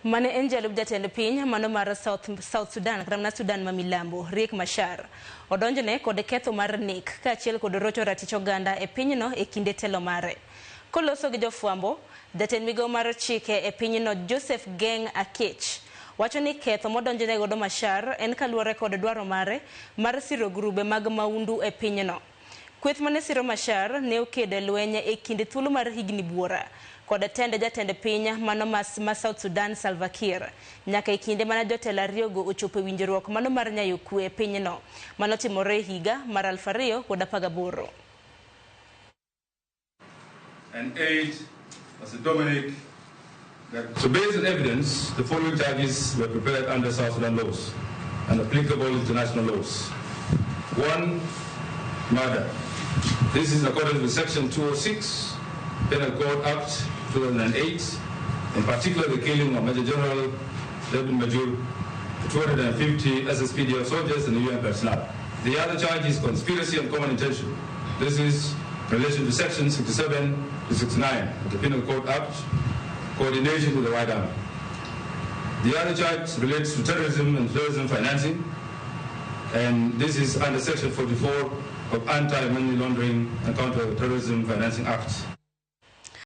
Mane en jalup jatend piny mano mar South Sudan kata Sudan ma milambo Riek Machar odonjne kod ketho mar nek kaachiel kod rocho ratich oganda e pinyno e kinde telo mare. Koloso gi jofwambo, jatend migawo mar chike e pinyno Joseph Geng Akech wacho ni ketho modonjne godo Machar en kaluwore kod dwaro mare mar siro grube mag maundu e pinyno. Kweth mane siro Machar ne okedo lweny e kind thuolo mar higni buora kod tende jatend piny mano ma South Sudan Salva Kiir nyaka e kinde mana jotelo ariyogo ochopo winjruok mano mar nyayo kwe e pinyno mano timore higa mar 2018. And aid as a Dominic. So based on evidence, the following charges were prepared under South Sudan laws and applicable international laws. 1. Murder. This is in accordance with Section 206, Penal Code Act 2008, in particular the killing of Major General David Major, 250 SSPDF soldiers and UN personnel. The other charge is conspiracy and common intention. This is in relation to Section 67 to 69 of the Penal Code Act, coordination with the White Army. The other charge relates to terrorism and terrorism financing, and this is under Section 44 of Anti-Money Laundering and Counter-Terrorism Financing Act.